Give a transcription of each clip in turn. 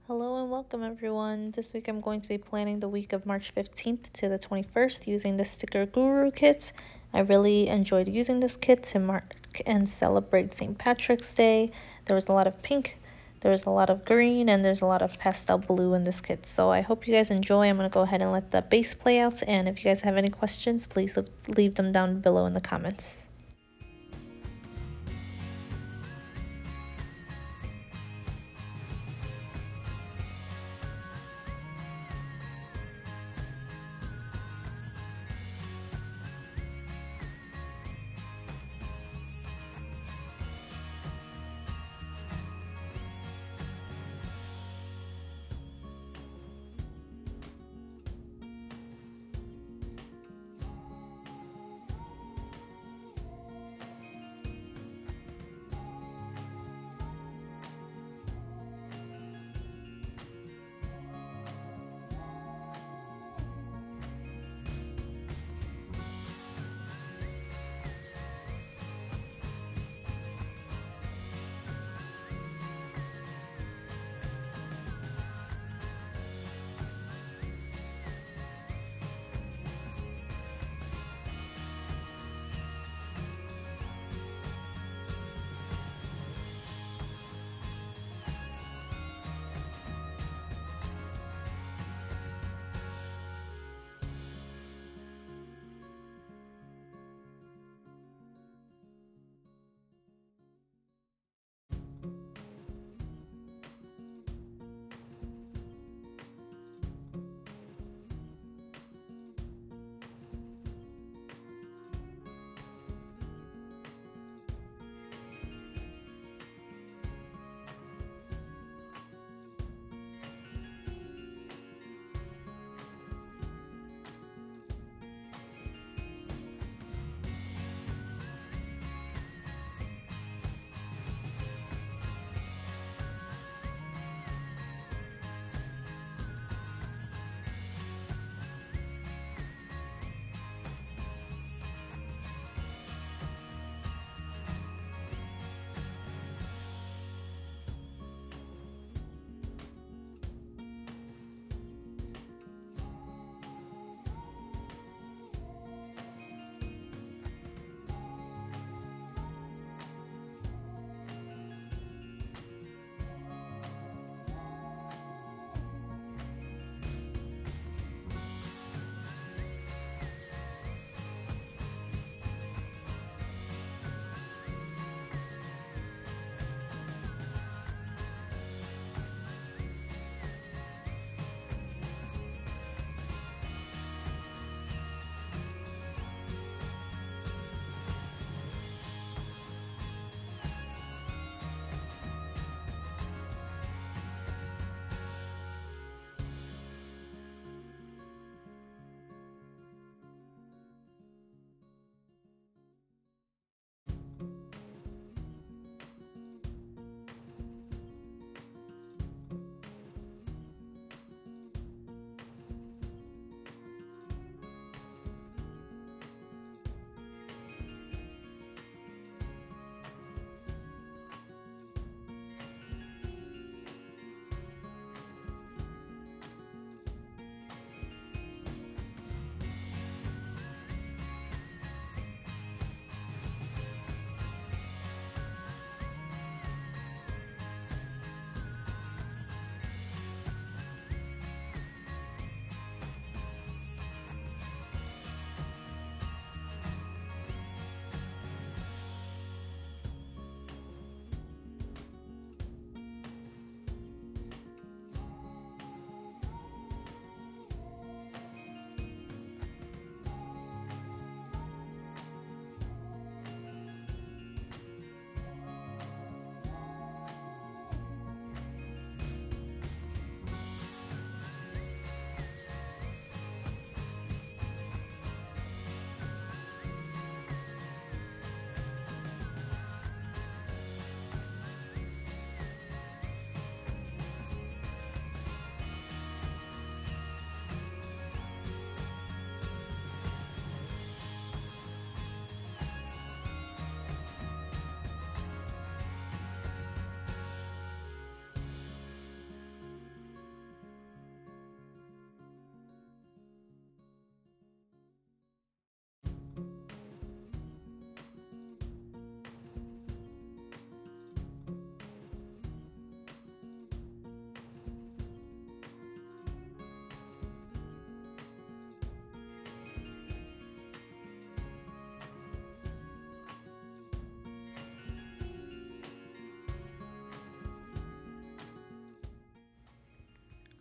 Hello and welcome everyone. This week I'm going to be planning the week of March 15th to the 21st using the StickerGuru kit. I really enjoyed using this kit to mark and celebrate St. Patrick's Day. There was a lot of pink, there was a lot of green, and there's a lot of pastel blue in this kit. So I hope you guys enjoy. I'm going to go ahead and let the base play out, and if you guys have any questions, please leave them down below in the comments.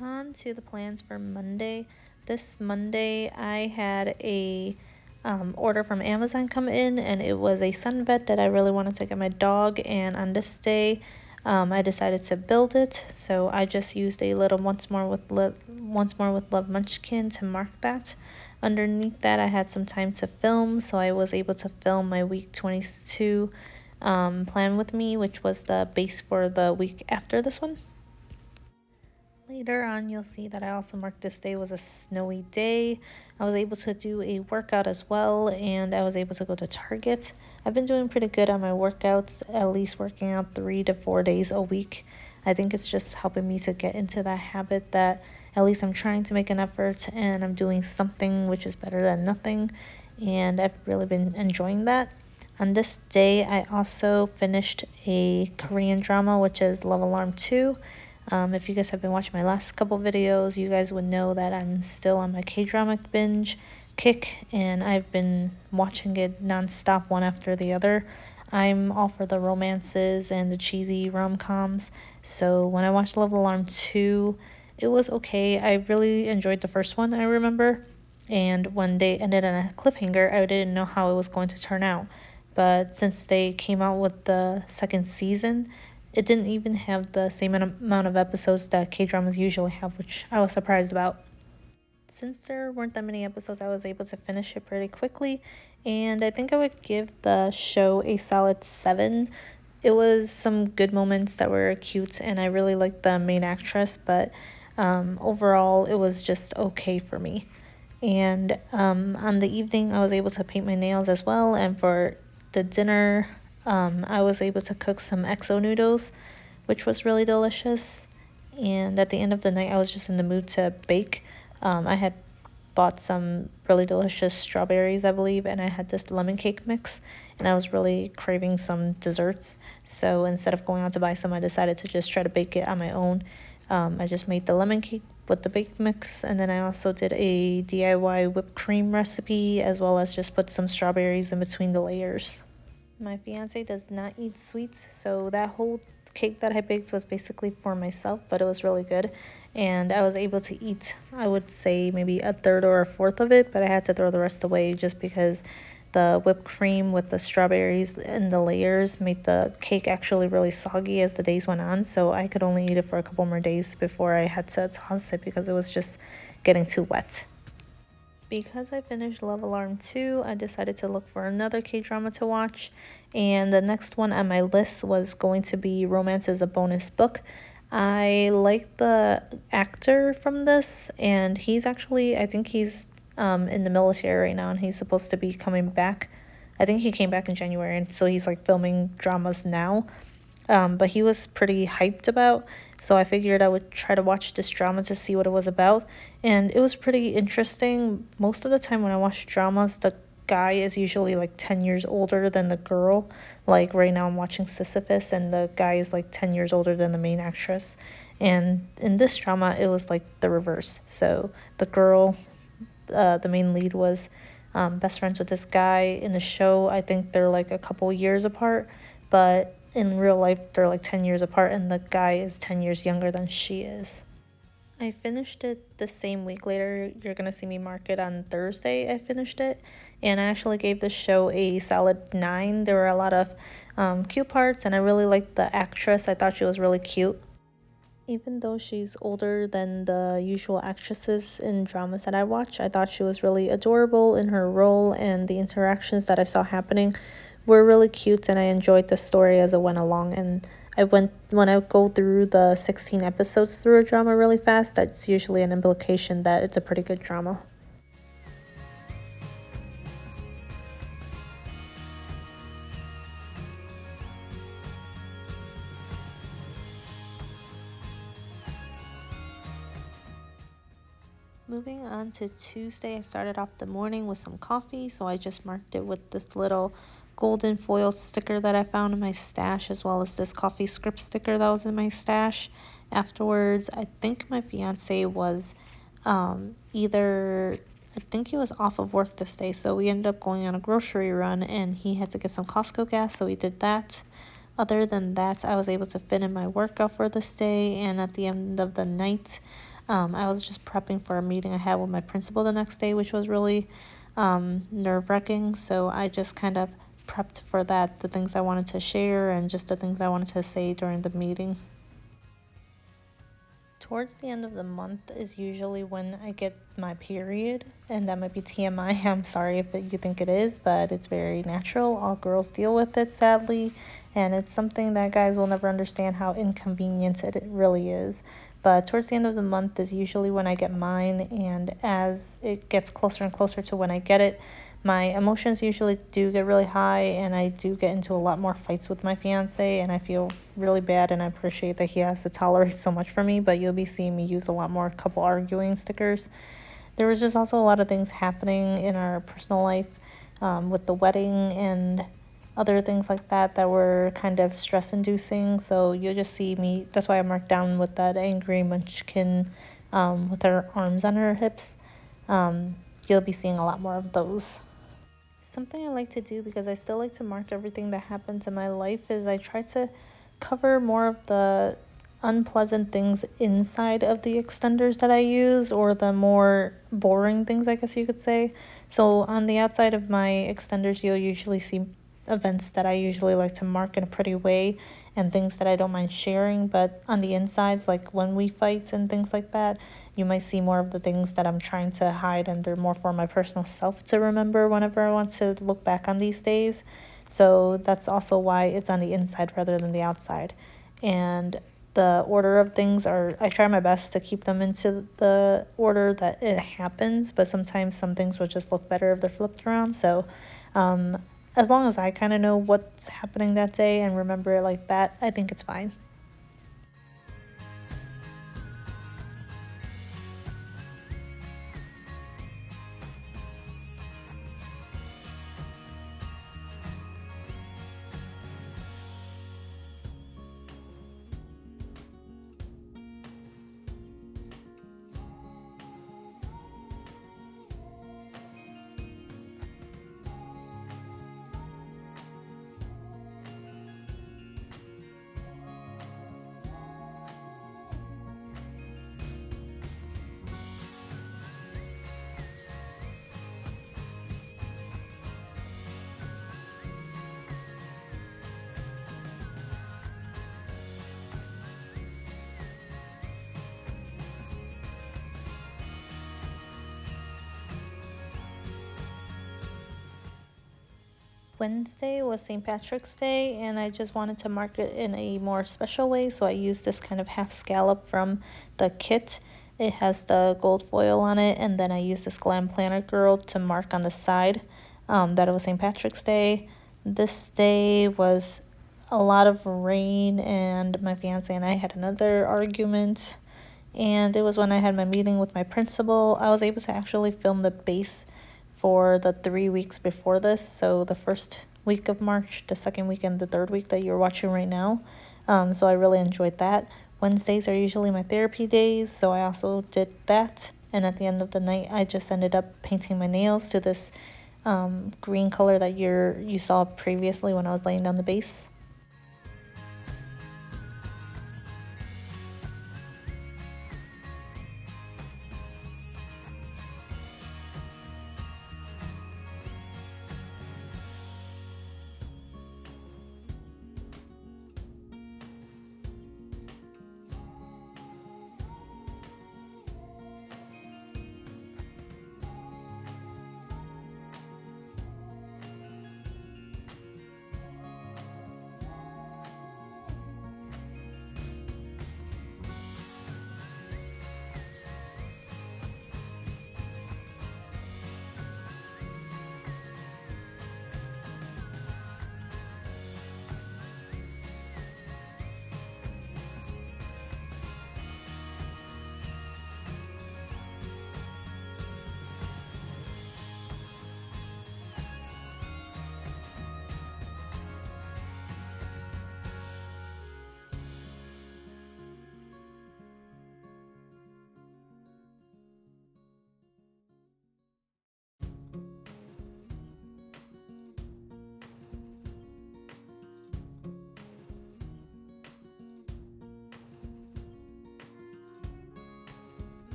On to the plans for Monday. This Monday, I had a order from Amazon come in, and it was a sunbed that I really wanted to get my dog. And on this day, I decided to build it. So I just used a little once more with love munchkin to mark that. Underneath that, I had some time to film, so I was able to film my week 22 plan with me, which was the base for the week after this one. Later on, you'll see that I also marked this day was a snowy day. I was able to do a workout as well, and I was able to go to Target. I've been doing pretty good on my workouts, at least working out 3 to 4 days a week. I think it's just helping me to get into that habit that at least I'm trying to make an effort and I'm doing something, which is better than nothing. And I've really been enjoying that. On this day, I also finished a Korean drama, which is Love Alarm 2. If you guys have been watching my last couple videos, you guys would know that I'm still on my K-drama binge kick, and I've been watching it non-stop one after the other. I'm all for the romances and the cheesy rom-coms, so when I watched Love Alarm 2, it was okay. I really enjoyed the first one, I remember, and when they ended on a cliffhanger, I didn't know how it was going to turn out. But since they came out with the second season, it didn't even have the same amount of episodes that K-dramas usually have, which I was surprised about. Since there weren't that many episodes, I was able to finish it pretty quickly, and I think I would give the show a solid 7. It was some good moments that were cute, and I really liked the main actress, but overall, it was just okay for me. And on the evening, I was able to paint my nails as well, and for the dinner, I was able to cook some exo noodles, which was really delicious. And at the end of the night, I was just in the mood to bake. I had bought some really delicious strawberries, I believe, and I had this lemon cake mix, and I was really craving some desserts. So instead of going out to buy some, I decided to just try to bake it on my own. I just made the lemon cake with the baked mix, and then I also did a DIY whipped cream recipe, as well as just put some strawberries in between the layers. My fiance does not eat sweets, so that whole cake that I baked was basically for myself, but it was really good. And I was able to eat, I would say, maybe a third or a fourth of it, but I had to throw the rest away just because the whipped cream with the strawberries and the layers made the cake actually really soggy as the days went on. So I could only eat it for a couple more days before I had to toss it because it was just getting too wet. Because I finished Love Alarm 2, I decided to look for another K-drama to watch, and the next one on my list was going to be Romance is a Bonus Book. I like the actor from this, and he's actually, I think he's in the military right now, and he's supposed to be coming back. I think he came back in January, and so he's like filming dramas now. But he was pretty hyped about, so I figured I would try to watch this drama to see what it was about, and it was pretty interesting. Most of the time when I watch dramas, the guy is usually like 10 years older than the girl. Like right now I'm watching Sisyphus, and the guy is like 10 years older than the main actress. And in this drama, it was like the reverse. So the girl, the main lead, was best friends with this guy. In the show, I think they're like a couple years apart, but in real life, they're like 10 years apart, and the guy is 10 years younger than she is. I finished it the same week later. You're going to see me mark it on Thursday. I finished it, and I actually gave the show a solid 9. There were a lot of cute parts, and I really liked the actress. I thought she was really cute. Even though she's older than the usual actresses in dramas that I watch, I thought she was really adorable in her role, and the interactions that I saw happening were really cute, and I enjoyed the story as it went along. And when I go through the 16 episodes through a drama really fast, that's usually an implication that it's a pretty good drama. Moving on to Tuesday, I started off the morning with some coffee, so I just marked it with this little golden foil sticker that I found in my stash, as well as this coffee script sticker that was in my stash. Afterwards, I think my fiance was I think he was off of work this day, so we ended up going on a grocery run, and he had to get some Costco gas, so we did that. Other than that, I was able to fit in my workout for this day, and at the end of the night, I was just prepping for a meeting I had with my principal the next day, which was really nerve-wracking. So I just kind of prepped for that, the things I wanted to share and just the things I wanted to say during the meeting. Towards the end of the month is usually when I get my period, and that might be TMI. I'm sorry if you think it is, but it's very natural. All girls deal with it, sadly, and it's something that guys will never understand how inconvenient it really is. But towards the end of the month is usually when I get mine, and as it gets closer and closer to when I get it, my emotions usually do get really high, and I do get into a lot more fights with my fiance, and I feel really bad, and I appreciate that he has to tolerate so much for me, but you'll be seeing me use a lot more couple arguing stickers. There was just also a lot of things happening in our personal life, with the wedding and other things like that that were kind of stress inducing. So you'll just see me, that's why I marked down with that angry munchkin, with her arms on her hips. You'll be seeing a lot more of those. Something I like to do, because I still like to mark everything that happens in my life, is I try to cover more of the unpleasant things inside of the extenders that I use, or the more boring things, I guess you could say. So on the outside of my extenders, you'll usually see events that I usually like to mark in a pretty way and things that I don't mind sharing. But on the insides, like when we fight and things like that, you might see more of the things that I'm trying to hide, and they're more for my personal self to remember whenever I want to look back on these days. So that's also why it's on the inside rather than the outside. And the order of things are, I try my best to keep them into the order that it happens, but sometimes some things would just look better if they're flipped around. So as long as I kind of know what's happening that day and remember it like that, I think it's fine. Wednesday was St. Patrick's Day, and I just wanted to mark it in a more special way, so I used this kind of half scallop from the kit. It has the gold foil on it, and then I used this Glam Planner Girl to mark on the side that it was St. Patrick's Day. This day was a lot of rain, and my fiance and I had another argument, and it was when I had my meeting with my principal. I was able to actually film the base for the 3 weeks before this. So the first week of March, the second week, and the third week that you're watching right now. So I really enjoyed that. Wednesdays are usually my therapy days, so I also did that. And at the end of the night, I just ended up painting my nails to this green color that you saw previously when I was laying down the base.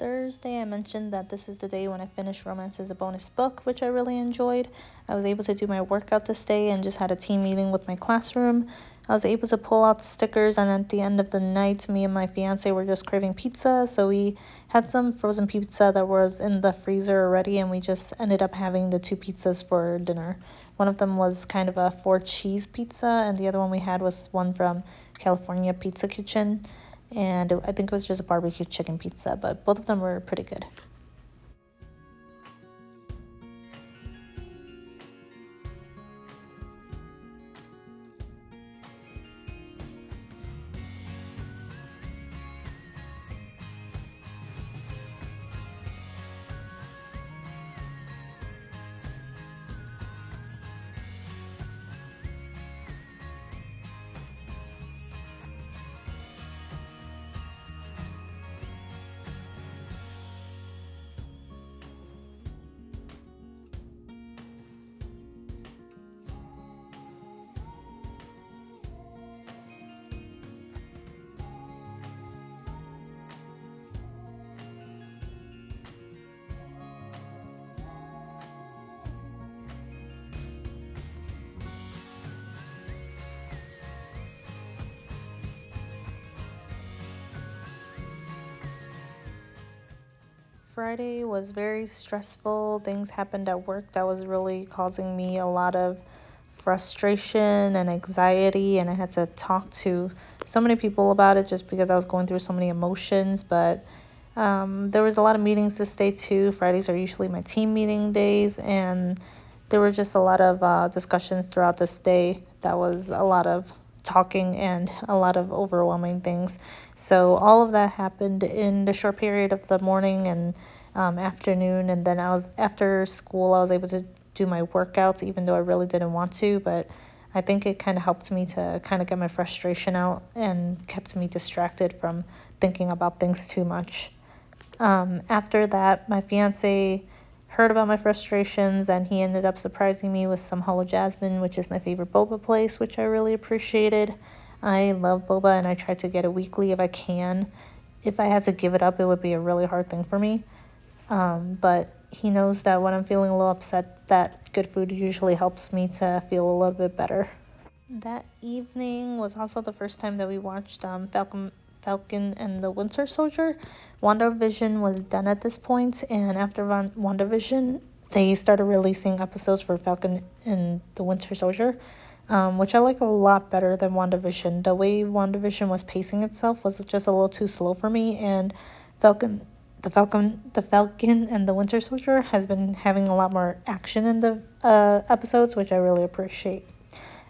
Thursday, I mentioned that this is the day when I finished Romance is a Bonus book, which I really enjoyed. I was able to do my workout this day and just had a team meeting with my classroom. I was able to pull out stickers, and at the end of the night, me and my fiance were just craving pizza, so we had some frozen pizza that was in the freezer already, and we just ended up having the 2 pizzas for dinner. One of them was kind of a 4-cheese pizza, and the other one we had was one from California Pizza Kitchen, and I think it was just a barbecue chicken pizza, but both of them were pretty good. Friday was very stressful. Things happened at work that was really causing me a lot of frustration and anxiety, and I had to talk to so many people about it just because I was going through so many emotions. But there was a lot of meetings this day too. Fridays are usually my team meeting days, and there were just a lot of discussions throughout this day. That was a lot of talking and a lot of overwhelming things. So all of that happened in the short period of the morning and afternoon, and then after school I was able to do my workouts even though I really didn't want to, but I think it kind of helped me to kind of get my frustration out and kept me distracted from thinking about things too much. After that, my fiance heard about my frustrations, and he ended up surprising me with some Hollow Jasmine, which is my favorite boba place, which I really appreciated. I love boba, and I try to get it weekly if I can. If I had to give it up, it would be a really hard thing for me. But he knows that when I'm feeling a little upset, that good food usually helps me to feel a little bit better. That evening was also the first time that we watched Falcon and the Winter Soldier. WandaVision was done at this point, and after WandaVision, they started releasing episodes for Falcon and the Winter Soldier, which I like a lot better than WandaVision. The way WandaVision was pacing itself was just a little too slow for me, and the Falcon and the Winter Soldier has been having a lot more action in the episodes, which I really appreciate.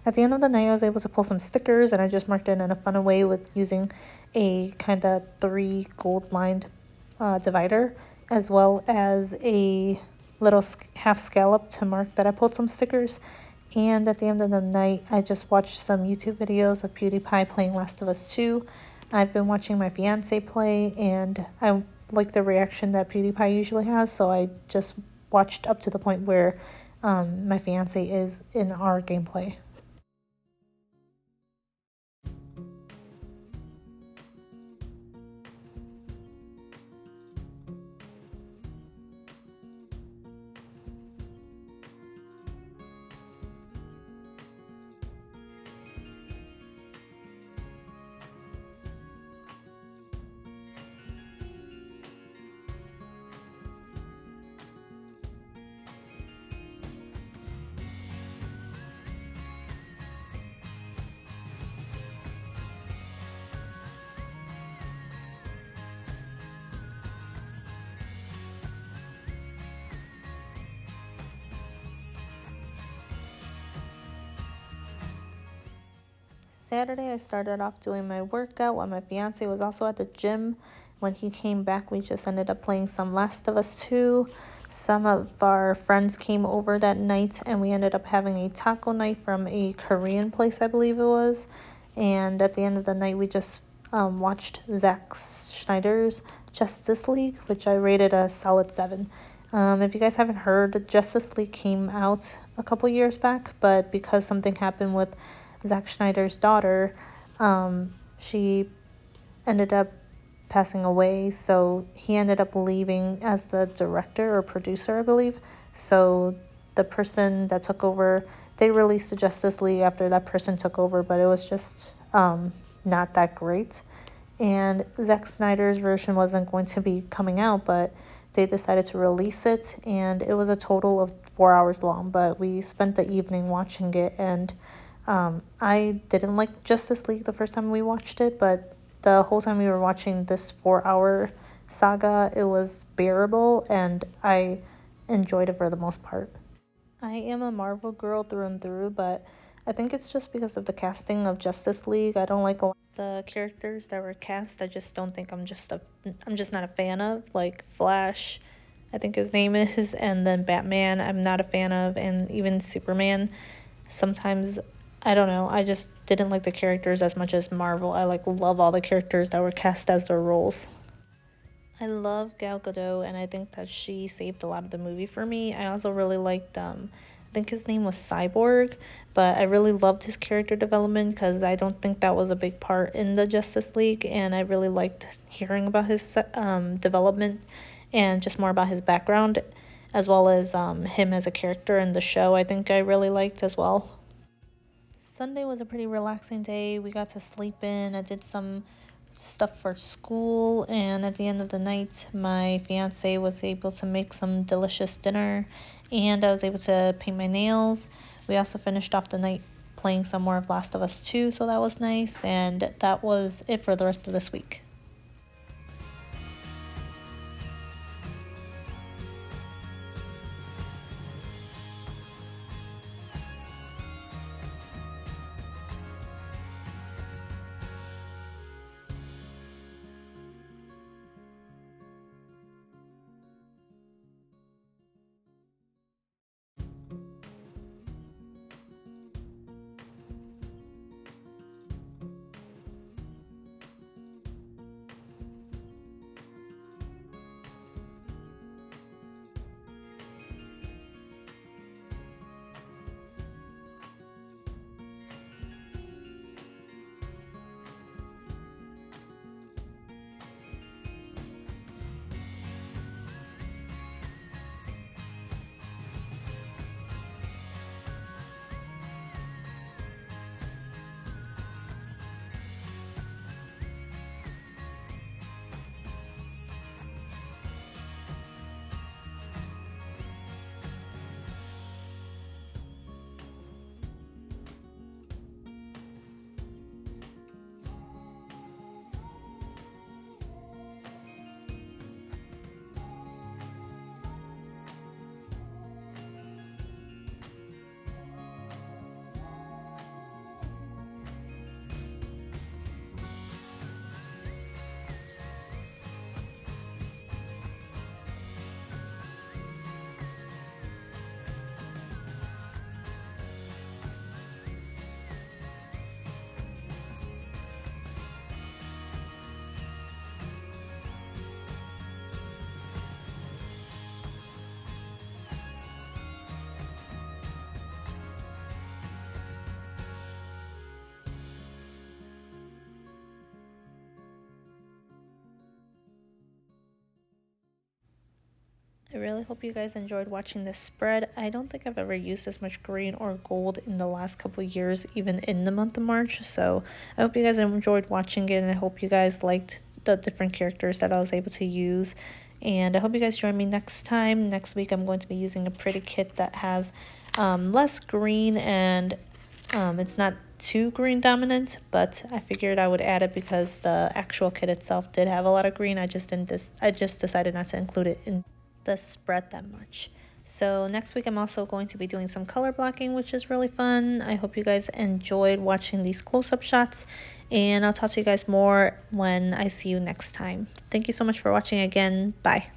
At the end of the night, I was able to pull some stickers, and I just marked it in a fun way with using a kind of 3 gold-lined divider, as well as a little half scallop to mark that I pulled some stickers. And at the end of the night, I just watched some YouTube videos of PewDiePie playing Last of Us 2. I've been watching my fiance play, and I like the reaction that PewDiePie usually has, so I just watched up to the point where my fiance is in our gameplay. Saturday, I started off doing my workout while my fiance was also at the gym. When he came back, we just ended up playing some Last of Us 2. Some of our friends came over that night, and we ended up having a taco night from a Korean place, I believe it was. And at the end of the night, we just watched Zack Snyder's Justice League, which I rated a solid 7. If you guys haven't heard, Justice League came out a couple years back, but because something happened with Zack Snyder's daughter, she ended up passing away, so he ended up leaving as the director or producer, I believe. So the person that took over, they released the Justice League after that person took over, but it was just not that great. And Zack Snyder's version wasn't going to be coming out, but they decided to release it, and it was a total of 4 hours long, but we spent the evening watching it. And I didn't like Justice League the first time we watched it, but the whole time we were watching this 4 hour saga, it was bearable, and I enjoyed it for the most part. I am a Marvel girl through and through, but I think it's just because of the casting of Justice League. I don't like a lot of the characters that were cast. I just don't think I'm just not a fan of, like Flash, I think his name is, and then Batman I'm not a fan of, and even Superman. Sometimes I don't know, I just didn't like the characters as much as Marvel. I love all the characters that were cast as their roles. I love Gal Gadot, and I think that she saved a lot of the movie for me. I also really liked, I think his name was Cyborg, but I really loved his character development because I don't think that was a big part in the Justice League, and I really liked hearing about his development and just more about his background, as well as him as a character in the show. I think I really liked as well. Sunday was a pretty relaxing day. We got to sleep in. I did some stuff for school, and at the end of the night, my fiance was able to make some delicious dinner, and I was able to paint my nails. We also finished off the night playing some more of Last of Us 2, so that was nice, and that was it for the rest of this week. I really hope you guys enjoyed watching this spread. I don't think I've ever used this much green or gold in the last couple of years, even in the month of March. So I hope you guys enjoyed watching it, and I hope you guys liked the different characters that I was able to use. And I hope you guys join me next time. Next week I'm going to be using a pretty kit that has less green, and it's not too green dominant, but I figured I would add it because the actual kit itself did have a lot of green. I just decided not to include it in the spread that much. So next week I'm also going to be doing some color blocking, which is really fun. I hope you guys enjoyed watching these close-up shots, and I'll talk to you guys more when I see you next time. Thank you so much for watching again. Bye.